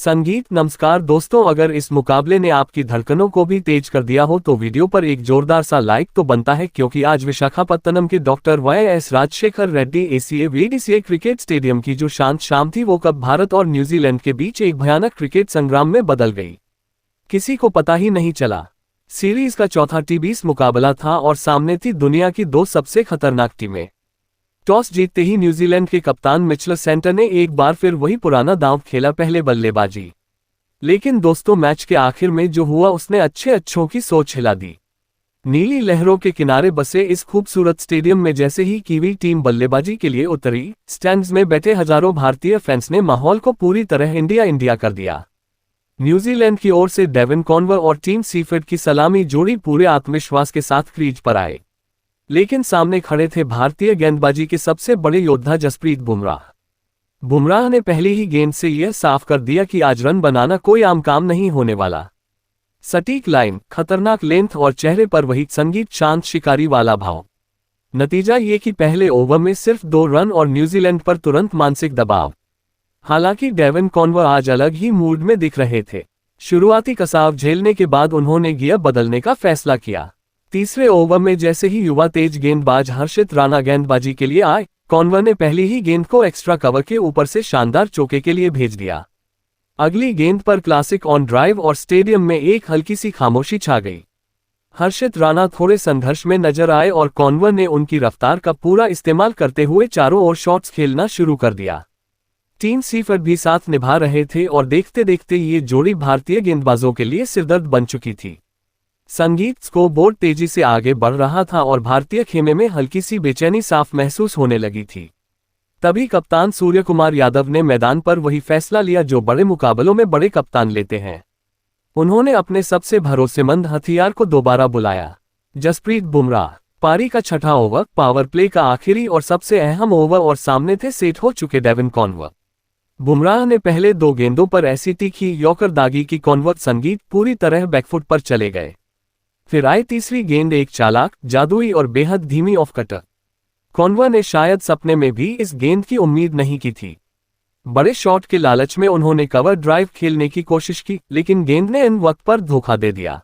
संगीत। नमस्कार दोस्तों, अगर इस मुकाबले ने आपकी धड़कनों को भी तेज कर दिया हो तो वीडियो पर एक जोरदार सा लाइक तो बनता है, क्योंकि आज विशाखापत्तनम के doctor YS Rajasekhara Reddy ACA VDCA cricket stadium की जो शांत शाम थी वो कब भारत और न्यूजीलैंड के बीच एक भयानक क्रिकेट संग्राम में बदल गई, किसी को पता ही नहीं चला। सीरीज का चौथा T20 मुकाबला था और सामने थी दुनिया की दो सबसे खतरनाक टीमें। टॉस जीतते ही न्यूजीलैंड के कप्तान मिचेल सेंटर ने एक बार फिर वही पुराना दांव खेला, पहले बल्लेबाजी। लेकिन दोस्तों, मैच के आखिर में जो हुआ उसने अच्छों की सोच हिला दी। नीली लहरों के किनारे बसे इस खूबसूरत स्टेडियम में जैसे ही कीवी टीम बल्लेबाजी के लिए उतरी, स्टैंड्स में बैठे हजारों भारतीय फैंस ने माहौल को पूरी तरह इंडिया कर दिया। न्यूजीलैंड की ओर से डेविन कॉनवर और टीम सीफर्ड की सलामी जोड़ी पूरे आत्मविश्वास के साथ क्रीज पर आए, लेकिन सामने खड़े थे भारतीय गेंदबाजी के सबसे बड़े योद्धा जसप्रीत बुमराह। बुमराह ने पहली ही गेंद से यह साफ कर दिया कि आज रन बनाना कोई आम काम नहीं होने वाला। सटीक लाइन, खतरनाक लेंथ और चेहरे पर वही संगीत शांत शिकारी वाला भाव। नतीजा ये कि पहले ओवर में सिर्फ 2 रन और न्यूजीलैंड पर तुरंत मानसिक दबाव। हालांकि डेविन कॉनवर आज अलग ही मूड में दिख रहे थे। शुरुआती कसाव झेलने के बाद उन्होंने गियर बदलने का फैसला किया। तीसरे ओवर में जैसे ही युवा तेज गेंदबाज हर्षित राणा गेंदबाजी के लिए आए, कॉनवर ने पहली ही गेंद को एक्स्ट्रा कवर के ऊपर से शानदार चौके के लिए भेज दिया। अगली गेंद पर क्लासिक ऑन ड्राइव और स्टेडियम में एक हल्की सी खामोशी छा गई। हर्षित राणा थोड़े संघर्ष में नजर आए और कॉनवर ने उनकी रफ्तार का पूरा इस्तेमाल करते हुए चारों ओर शॉट्स खेलना शुरू कर दिया। टीम सीफर्ड भी साथ निभा रहे थे और देखते देखते ये जोड़ी भारतीय गेंदबाजों के लिए सिरदर्द बन चुकी थी। संगीत। स्कोरबोर्ड तेजी से आगे बढ़ रहा था और भारतीय खेमे में हल्की सी बेचैनी साफ महसूस होने लगी थी। तभी कप्तान सूर्यकुमार यादव ने मैदान पर वही फैसला लिया जो बड़े मुकाबलों में बड़े कप्तान लेते हैं। उन्होंने अपने सबसे भरोसेमंद हथियार को दोबारा बुलाया, जसप्रीत बुमराह। पारी का छठा ओवर, पावर प्ले का आखिरी और सबसे अहम ओवर, और सामने थे सेट हो चुके डेविन कॉनवर। बुमराह ने पहले 2 गेंदों पर ऐसी तीखी यॉर्कर दागी कि कॉनवर संगीत पूरी तरह बैकफुट पर चले गए। फिर आई तीसरी गेंद, एक चालाक, जादुई और बेहद धीमी ऑफ कटर। कॉनवर ने शायद सपने में भी इस गेंद की उम्मीद नहीं की थी। बड़े शॉट के लालच में उन्होंने कवर ड्राइव खेलने की कोशिश की, लेकिन गेंद ने इन वक्त पर धोखा दे दिया।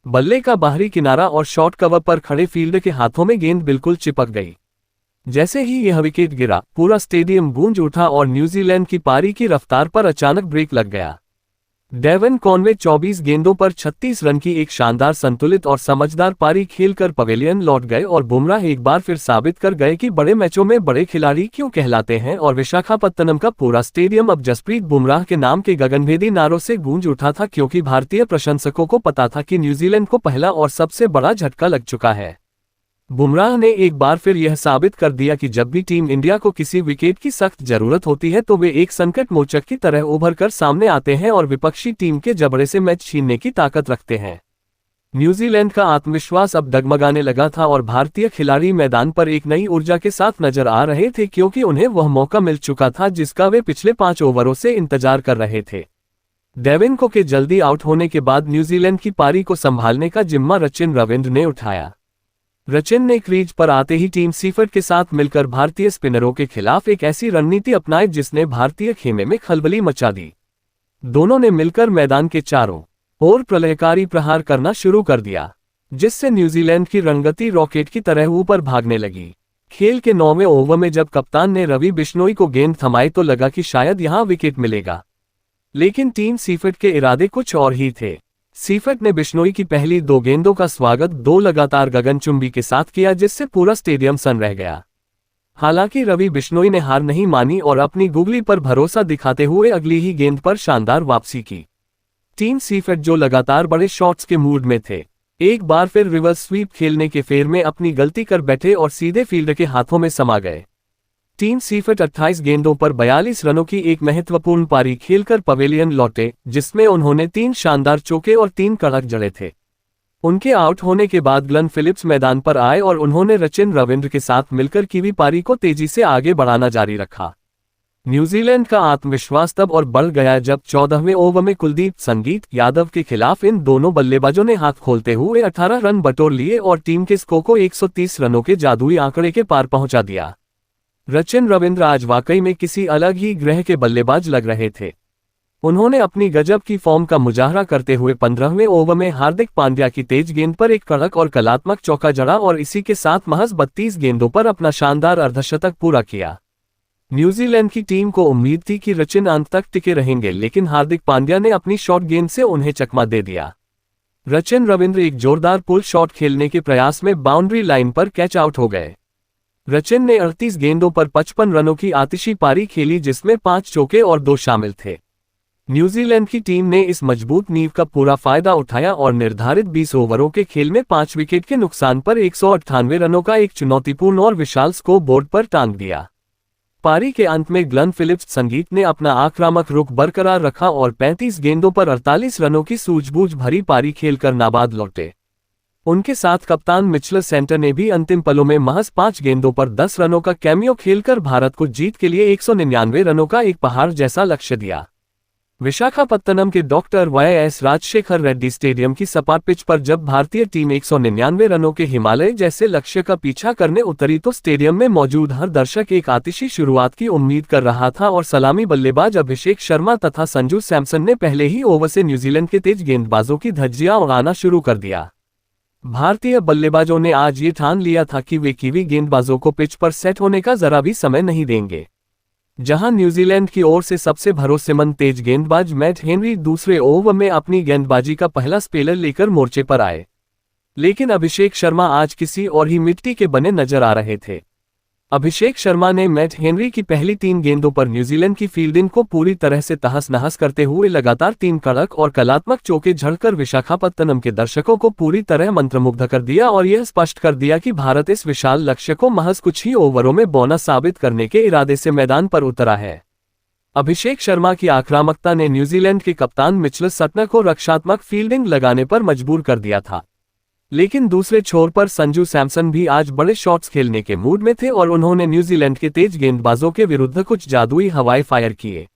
बल्ले का बाहरी किनारा और शॉट कवर पर खड़े फील्डर के हाथों में गेंद बिल्कुल चिपक गई। जैसे ही यह विकेट गिरा, पूरा स्टेडियम गूंज उठा और न्यूजीलैंड की पारी की रफ्तार पर अचानक ब्रेक लग गया। डेविन कॉनवे 24 गेंदों पर 36 रन की एक शानदार संतुलित और समझदार पारी खेलकर पवेलियन लौट गए और बुमराह एक बार फिर साबित कर गए कि बड़े मैचों में बड़े खिलाड़ी क्यों कहलाते हैं। और विशाखापत्तनम का पूरा स्टेडियम अब जसप्रीत बुमराह के नाम के गगनभेदी नारों से गूंज उठा था, क्योंकि भारतीय प्रशंसकों को पता था कि न्यूजीलैंड को पहला और सबसे बड़ा झटका लग चुका है। बुमराह ने एक बार फिर यह साबित कर दिया कि जब भी टीम इंडिया को किसी विकेट की सख्त जरूरत होती है तो वे एक संकट मोचक की तरह उभर कर सामने आते हैं और विपक्षी टीम के जबड़े से मैच छीनने की ताकत रखते हैं। न्यूजीलैंड का आत्मविश्वास अब डगमगाने लगा था और भारतीय खिलाड़ी मैदान पर एक नई ऊर्जा के साथ नजर आ रहे थे, क्योंकि उन्हें वह मौका मिल चुका था जिसका वे पिछले 5 ओवरों से इंतजार कर रहे थे। डेविन को के जल्दी आउट होने के बाद न्यूजीलैंड की पारी को संभालने का जिम्मा रचिन रविंद्र ने उठाया। रचिन ने क्रीज पर आते ही टीम सीफर्ड के साथ मिलकर भारतीय स्पिनरों के खिलाफ एक ऐसी रणनीति अपनाई जिसने भारतीय खेमे में खलबली मचा दी। दोनों ने मिलकर मैदान के चारों ओर प्रलयकारी प्रहार करना शुरू कर दिया, जिससे न्यूजीलैंड की रणगति रॉकेट की तरह ऊपर भागने लगी। खेल के 9वें ओवर में जब कप्तान ने रवि बिश्नोई को गेंद थमाई तो लगा कि शायद यहां विकेट मिलेगा, लेकिन टीम सीफर्ड के इरादे कुछ और ही थे। सीफर्ड ने बिश्नोई की पहली 2 गेंदों का स्वागत 2 लगातार गगनचुंबी के साथ किया, जिससे पूरा स्टेडियम सन्न रह गया। हालांकि रवि बिश्नोई ने हार नहीं मानी और अपनी गुगली पर भरोसा दिखाते हुए अगली ही गेंद पर शानदार वापसी की। टीम सीफर्ड, जो लगातार बड़े शॉट्स के मूड में थे, एक बार फिर रिवर्स स्वीप खेलने के फेर में अपनी गलती कर बैठे और सीधे फील्डर के हाथों में समा गए। टीम सीफर्ड 28 गेंदों पर 42 रनों की एक महत्वपूर्ण पारी खेलकर पवेलियन लौटे, जिसमें उन्होंने 3 शानदार चौके और 3 कड़क जड़े थे। उनके आउट होने के बाद ग्लेन फिलिप्स मैदान पर आए और उन्होंने रचिन रविंद्र के साथ मिलकर कीवी पारी को तेजी से आगे बढ़ाना जारी रखा। न्यूजीलैंड का आत्मविश्वास तब और बढ़ गया जब 14वें ओवर में कुलदीप संगीत यादव के खिलाफ इन दोनों बल्लेबाजों ने हाथ खोलते हुए 18 रन बटोर लिए और टीम के स्कोर को 130 रनों के जादुई आंकड़े के पार पहुंचा दिया। रचिन रविंद्र आज वाकई में किसी अलग ही ग्रह के बल्लेबाज लग रहे थे। उन्होंने अपनी गजब की फॉर्म का मुजाहरा करते हुए 15वें ओवर में हार्दिक पांड्या की तेज गेंद पर एक कड़क और कलात्मक चौका जड़ा और इसी के साथ महज 32 गेंदों पर अपना शानदार अर्धशतक पूरा किया। न्यूजीलैंड की टीम को उम्मीद थी कि रचिन अंत तक टिके रहेंगे, लेकिन हार्दिक पांड्या ने अपनी शॉर्ट गेंद से उन्हें चकमा दे दिया। रचिन रविंद्र एक जोरदार पुल शॉट खेलने के प्रयास में बाउंड्री लाइन पर कैच आउट हो गए। रचिन ने 38 गेंदों पर 55 रनों की आतिशी पारी खेली, जिसमें 5 चौके और 2 शामिल थे। न्यूजीलैंड की टीम ने इस मजबूत नींव का पूरा फायदा उठाया और निर्धारित 20 ओवरों के खेल में 5 विकेट के नुकसान पर 198 रनों का एक चुनौतीपूर्ण और विशाल स्कोर बोर्ड पर टांग दिया। पारी के अंत में ग्लेन फिलिप्स संगीत ने अपना आक्रामक रुख बरकरार रखा और 35 गेंदों पर 48 रनों की सूझबूझ भरी पारी खेलकर नाबाद लौटे। उनके साथ कप्तान मिचेल सेंटर ने भी अंतिम पलों में महज 5 गेंदों पर 10 रनों का कैमियो खेलकर भारत को जीत के लिए 199 रनों का एक पहाड़ जैसा लक्ष्य दिया। विशाखापत्तनम के डॉक्टर वाई.एस. राजशेखर रेड्डी स्टेडियम की सपाट पिच पर जब भारतीय टीम 199 रनों के हिमालय जैसे लक्ष्य का पीछा करने उतरी तो स्टेडियम में मौजूद हर दर्शक एक आतिशी शुरुआत की उम्मीद कर रहा था और सलामी बल्लेबाज अभिषेक शर्मा तथा संजू सैमसन ने पहले ही ओवर से न्यूजीलैंड के तेज गेंदबाजों की धज्जियां उड़ाना शुरू कर दिया। भारतीय बल्लेबाजों ने आज ये ठान लिया था कि वे कीवी गेंदबाजों को पिच पर सेट होने का जरा भी समय नहीं देंगे। जहां न्यूजीलैंड की ओर से सबसे भरोसेमंद तेज गेंदबाज मैट हेनरी दूसरे ओवर में अपनी गेंदबाजी का पहला स्पेलर लेकर मोर्चे पर आए, लेकिन अभिषेक शर्मा आज किसी और ही मिट्टी के बने नजर आ रहे थे। अभिषेक शर्मा ने मैट हेनरी की पहली 3 गेंदों पर न्यूजीलैंड की फील्डिंग को पूरी तरह से तहस नहस करते हुए लगातार 3 कड़क और कलात्मक चौके झड़कर विशाखापत्तनम के दर्शकों को पूरी तरह मंत्रमुग्ध कर दिया और यह स्पष्ट कर दिया कि भारत इस विशाल लक्ष्य को महज कुछ ही ओवरों में बोनस साबित करने के इरादे से मैदान पर उतरा है। अभिषेक शर्मा की आक्रामकता ने न्यूजीलैंड के कप्तान मिचेल सेंटर को रक्षात्मक फील्डिंग लगाने पर मजबूर कर दिया था, लेकिन दूसरे छोर पर संजू सैमसन भी आज बड़े शॉट्स खेलने के मूड में थे और उन्होंने न्यूजीलैंड के तेज गेंदबाजों के विरुद्ध कुछ जादुई हवाई फायर किए।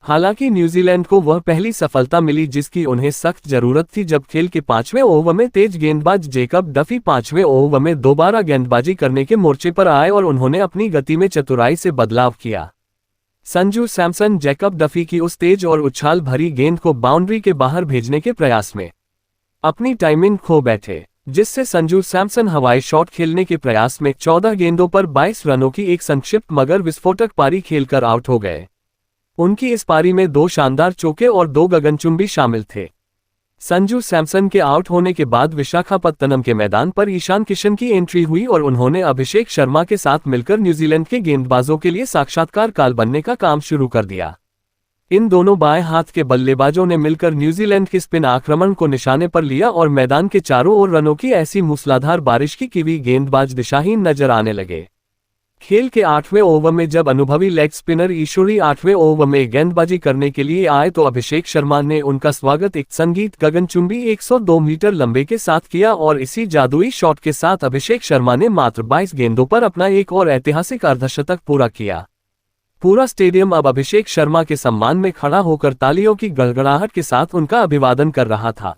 हालांकि न्यूजीलैंड को वह पहली सफलता मिली जिसकी उन्हें सख्त जरूरत थी जब खेल के 5वें ओवर में तेज गेंदबाज जैकब डफी 5वें ओवर में दोबारा गेंदबाजी करने के मोर्चे पर आए और उन्होंने अपनी गति में चतुराई से बदलाव किया। संजू सैमसन जैकब डफी की उस तेज और उछाल भरी गेंद को बाउंड्री के बाहर भेजने के प्रयास में अपनी टाइमिंग खो बैठे, जिससे संजू सैमसन हवाई शॉट खेलने के प्रयास में 14 गेंदों पर 22 रनों की एक संक्षिप्त मगर विस्फोटक पारी खेलकर आउट हो गए। उनकी इस पारी में 2 शानदार चौके और 2 गगनचुंबी शामिल थे। संजू सैमसन के आउट होने के बाद विशाखापत्तनम के मैदान पर ईशान किशन की एंट्री हुई और उन्होंने अभिषेक शर्मा के साथ मिलकर न्यूजीलैंड के गेंदबाजों के लिए साक्षात्कार काल बनने का काम शुरू कर दिया। इन दोनों बाएं हाथ के बल्लेबाजों ने मिलकर न्यूजीलैंड के स्पिन आक्रमण को निशाने पर लिया और मैदान के चारों ओर रनों की ऐसी मूसलाधार बारिश की कीवी गेंदबाज दिशाहीन नजर आने लगे। खेल के 8वें ओवर में जब अनुभवी लेग स्पिनर ईश्वरी 8वें ओवर में गेंदबाजी करने के लिए आए तो अभिषेक शर्मा ने उनका स्वागत एक संगीत गगनचुंबी 102 मीटर लंबे के साथ किया और इसी जादुई शॉट के साथ अभिषेक शर्मा ने मात्र 22 गेंदों पर अपना एक और ऐतिहासिक अर्धशतक पूरा किया। पूरा स्टेडियम अब अभिषेक शर्मा के सम्मान में खड़ा होकर तालियों की गड़गड़ाहट के साथ उनका अभिवादन कर रहा था,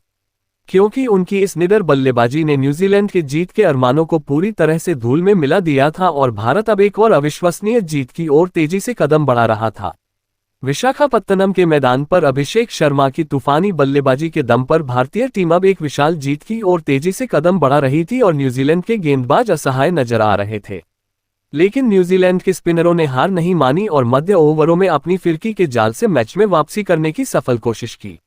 क्योंकि उनकी इस निडर बल्लेबाजी ने न्यूजीलैंड के जीत के अरमानों को पूरी तरह से धूल में मिला दिया था और भारत अब एक और अविश्वसनीय जीत की ओर तेजी से कदम बढ़ा रहा था। विशाखापत्तनम के मैदान पर अभिषेक शर्मा की तूफानी बल्लेबाजी के दम पर भारतीय टीम अब एक विशाल जीत की ओर तेजी से कदम बढ़ा रही थी और न्यूजीलैंड के गेंदबाज असहाय नजर आ रहे थे। लेकिन न्यूजीलैंड के स्पिनरों ने हार नहीं मानी और मध्य ओवरों में अपनी फिरकी के जाल से मैच में वापसी करने की सफल कोशिश की।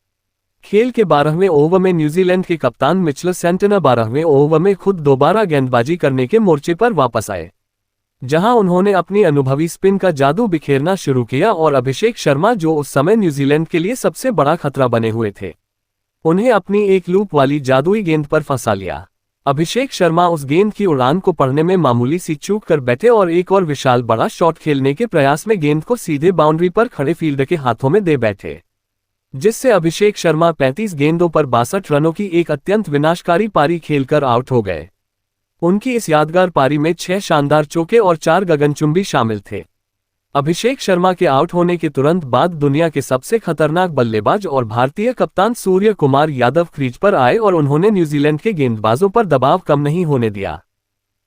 खेल के 12वें ओवर में न्यूजीलैंड के कप्तान मिचेल सेंटर 12वें ओवर में खुद दोबारा गेंदबाजी करने के मोर्चे पर वापस आए, जहां उन्होंने अपनी अनुभवी स्पिन का जादू बिखेरना शुरू किया और अभिषेक शर्मा, जो उस समय न्यूजीलैंड के लिए सबसे बड़ा खतरा बने हुए थे, उन्हें अपनी एक लूप वाली जादुई गेंद पर फंसा लिया। अभिषेक शर्मा उस गेंद की उड़ान को पढ़ने में मामूली सी चूक कर बैठे और एक और विशाल बड़ा शॉट खेलने के प्रयास में गेंद को सीधे बाउंड्री पर खड़े फील्डर के हाथों में दे बैठे, जिससे अभिषेक शर्मा 35 गेंदों पर 62 रनों की एक अत्यंत विनाशकारी पारी खेलकर आउट हो गए। उनकी इस यादगार पारी में 6 शानदार चौके और 4 गगनचुंबी शामिल थे। अभिषेक शर्मा के आउट होने के तुरंत बाद दुनिया के सबसे खतरनाक बल्लेबाज और भारतीय कप्तान सूर्य कुमार यादव क्रीज पर आए और उन्होंने न्यूजीलैंड के गेंदबाजों पर दबाव कम नहीं होने दिया,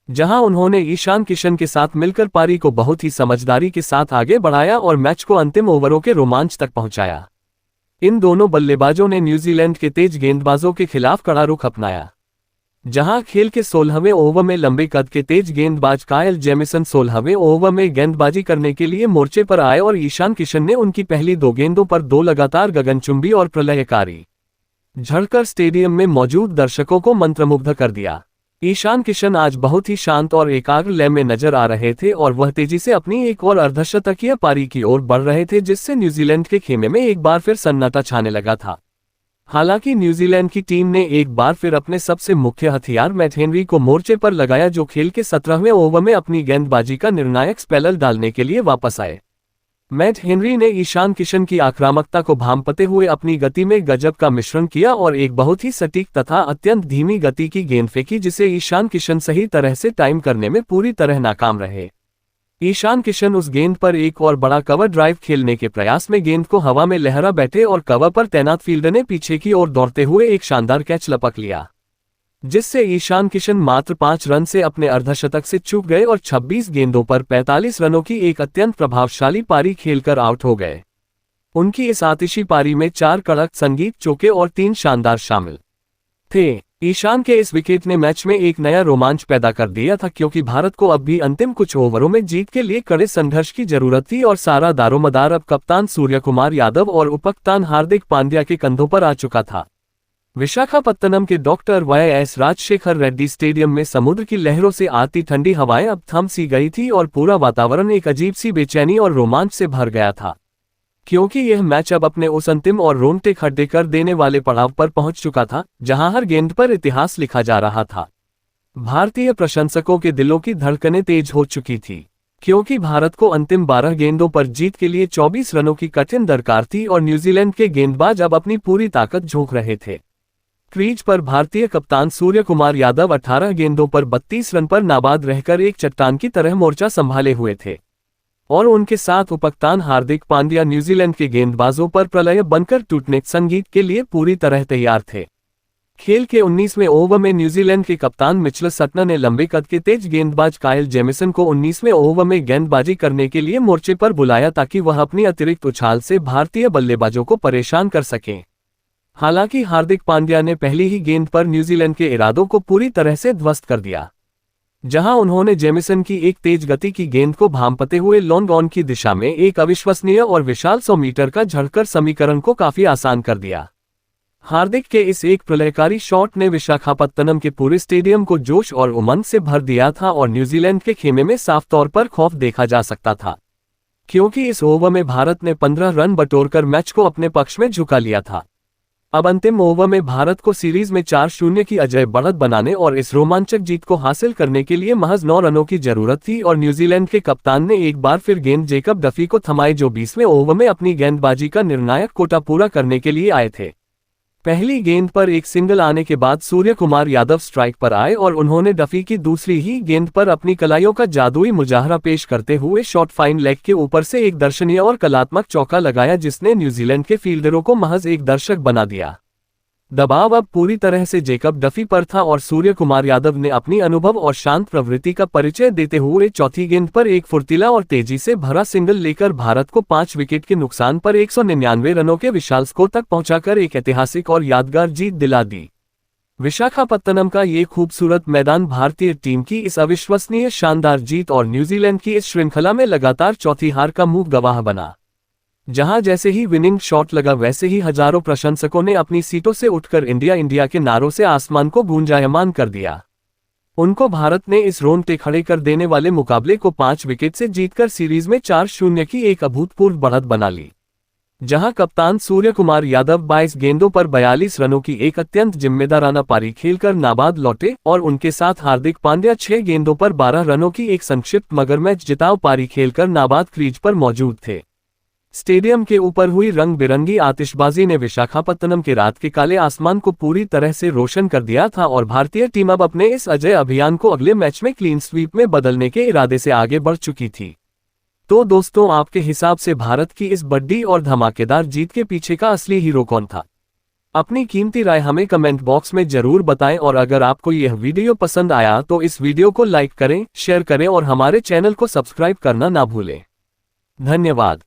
जहां उन्होंने ईशान किशन के साथ मिलकर पारी को बहुत ही समझदारी के साथ आगे बढ़ाया और मैच को अंतिम ओवरों के रोमांच तक पहुंचाया। इन दोनों बल्लेबाजों ने न्यूजीलैंड के तेज गेंदबाजों के खिलाफ कड़ा रुख अपनाया। जहां खेल के 16वें ओवर में लंबे कद के तेज गेंदबाज कायल जेमिसन 16वें ओवर में गेंदबाजी करने के लिए मोर्चे पर आए और ईशान किशन ने उनकी पहली 2 गेंदों पर 2 लगातार गगनचुंबी और प्रलयकारी झड़कर स्टेडियम में मौजूद दर्शकों को मंत्रमुग्ध कर दिया। ईशान किशन आज बहुत ही शांत और एकाग्र लय में नजर आ रहे थे और वह तेजी से अपनी एक और अर्धशतकीय पारी की ओर बढ़ रहे थे, जिससे न्यूजीलैंड के खेमे में एक बार फिर सन्नाटा छाने लगा था। हालांकि न्यूजीलैंड की टीम ने एक बार फिर अपने सबसे मुख्य हथियार मैट हेनरी को मोर्चे पर लगाया, जो खेल के 17वें ओवर में अपनी गेंदबाजी का निर्णायक स्पेल डालने के लिए वापस आए। मैट हेनरी ने ईशान किशन की आक्रामकता को भांपते हुए अपनी गति में गजब का मिश्रण किया और एक बहुत ही सटीक तथा अत्यंत धीमी गति की गेंद फेंकी, जिसे ईशान किशन सही तरह से टाइम करने में पूरी तरह नाकाम रहे। ईशान किशन उस गेंद पर एक और बड़ा कवर ड्राइव खेलने के प्रयास में गेंद को हवा में लहरा बैठे और कवर पर तैनात फील्डर ने पीछे की ओर दौड़ते हुए एक शानदार कैच लपक लिया, जिससे ईशान किशन मात्र 5 रन से अपने अर्धशतक से चूक गए और 26 गेंदों पर 45 रनों की एक अत्यंत प्रभावशाली पारी खेलकर आउट हो गए। उनकी इस आतिशी पारी में 4 कड़क संगीत चौके और 3 शानदार शामिल थे। ईशान के इस विकेट ने मैच में एक नया रोमांच पैदा कर दिया था, क्योंकि भारत को अब भी अंतिम कुछ ओवरों में जीत के लिए कड़े संघर्ष की जरूरत थी और सारा दारोमदार अब कप्तान सूर्यकुमार यादव और उपकप्तान हार्दिक पांड्या के कंधों पर आ चुका था। विशाखापत्तनम के डॉक्टर वाई.एस. राजशेखर रेड्डी स्टेडियम में समुद्र की लहरों से आती ठंडी हवाएं अब थम सी गई थी और पूरा वातावरण एक अजीब सी बेचैनी और रोमांच से भर गया था, क्योंकि यह मैच अब अपने उस अंतिम और रोंगटे खड़े कर देने वाले पड़ाव पर पहुंच चुका था, जहां हर गेंद पर इतिहास लिखा जा रहा था। भारतीय प्रशंसकों के दिलों की धड़कनें तेज हो चुकी थी, क्योंकि भारत को अंतिम 12 गेंदों पर जीत के लिए 24 रनों की कठिन दरकार थी और न्यूजीलैंड के गेंदबाज अब अपनी पूरी ताकत झोंक रहे थे। क्रीज पर भारतीय कप्तान सूर्यकुमार यादव 18 गेंदों पर 32 रन पर नाबाद रहकर एक चट्टान की तरह मोर्चा संभाले हुए थे और उनके साथ उपकप्तान हार्दिक पांड्या न्यूजीलैंड के गेंदबाजों पर प्रलय बनकर टूटने संगीत के लिए पूरी तरह तैयार थे। खेल के 19वें ओवर में न्यूजीलैंड के कप्तान मिचेल सटनर ने लंबे कद के तेज गेंदबाज कायल जेमिसन को 19वें ओवर में गेंदबाजी करने के लिए मोर्चे पर बुलाया, ताकि वह अपनी अतिरिक्त उछाल से भारतीय बल्लेबाजों को परेशान कर सकें। हालांकि हार्दिक पांड्या ने पहली ही गेंद पर न्यूजीलैंड के इरादों को पूरी तरह से ध्वस्त कर दिया, जहां उन्होंने जेमिसन की एक तेज गति की गेंद को भांपते हुए लॉन्ग ऑन की दिशा में एक अविश्वसनीय और विशाल 100 मीटर का झड़कर समीकरण को काफी आसान कर दिया। हार्दिक के इस एक प्रलयकारी शॉट ने विशाखापत्तनम के पूरे स्टेडियम को जोश और उमंग से भर दिया था और न्यूजीलैंड के खेमे में साफ तौर पर खौफ देखा जा सकता था, क्योंकि इस ओवर में भारत ने 15 रन बटोरकर मैच को अपने पक्ष में झुका लिया था। अब अंतिम ओवर में भारत को सीरीज में 4-0 की अजय बढ़त बनाने और इस रोमांचक जीत को हासिल करने के लिए महज 9 रनों की जरूरत थी और न्यूजीलैंड के कप्तान ने एक बार फिर गेंद जेकब डफी को थमाई, जो 20वें ओवर में अपनी गेंदबाजी का निर्णायक कोटा पूरा करने के लिए आए थे। पहली गेंद पर एक सिंगल आने के बाद सूर्यकुमार यादव स्ट्राइक पर आए और उन्होंने डफी की दूसरी ही गेंद पर अपनी कलाइयों का जादुई मुजाहरा पेश करते हुए शॉर्ट फाइन लेग के ऊपर से एक दर्शनीय और कलात्मक चौका लगाया, जिसने न्यूजीलैंड के फील्डरों को महज एक दर्शक बना दिया। दबाव अब पूरी तरह से जेकब डफी पर था और सूर्यकुमार यादव ने अपनी अनुभव और शांत प्रवृत्ति का परिचय देते हुए चौथी गेंद पर एक फुर्तीला और तेजी से भरा सिंगल लेकर भारत को 5 विकेट के नुकसान पर 199 रनों के विशाल स्कोर तक पहुंचाकर एक ऐतिहासिक और यादगार जीत दिला दी। विशाखापत्तनम का ये खूबसूरत मैदान भारतीय टीम की इस अविश्वसनीय शानदार जीत और न्यूजीलैंड की इस श्रृंखला में लगातार चौथी हार का मुंह गवाह बना, जहां जैसे ही विनिंग शॉट लगा वैसे ही हजारों प्रशंसकों ने अपनी सीटों से उठकर इंडिया इंडिया के नारों से आसमान को गूंजायमान कर दिया। उनको भारत ने इस रोंगटे खड़े कर देने वाले मुकाबले को 5 विकेट से जीतकर सीरीज में 4-0 की एक अभूतपूर्व बढ़त बना ली, जहां कप्तान सूर्यकुमार यादव 22 गेंदों पर 42 रनों की एक अत्यंत जिम्मेदाराना पारी खेलकर नाबाद लौटे और उनके साथ हार्दिक पांड्या 6 गेंदों पर 12 रनों की एक संक्षिप्त मगर मैच जिताऊ पारी खेलकर नाबाद क्रीज पर मौजूद थे। स्टेडियम के ऊपर हुई रंग बिरंगी आतिशबाजी ने विशाखापत्तनम के रात के काले आसमान को पूरी तरह से रोशन कर दिया था और भारतीय टीम अब अपने इस अजय अभियान को अगले मैच में क्लीन स्वीप में बदलने के इरादे से आगे बढ़ चुकी थी। तो दोस्तों, आपके हिसाब से भारत की इस बड़ी और धमाकेदार जीत के पीछे का असली हीरो कौन था? अपनी कीमती राय हमें कमेंट बॉक्स में जरूर बताएं और अगर आपको यह वीडियो पसंद आया तो इस वीडियो को लाइक करें, शेयर करें और हमारे चैनल को सब्सक्राइब करना ना भूलें। धन्यवाद।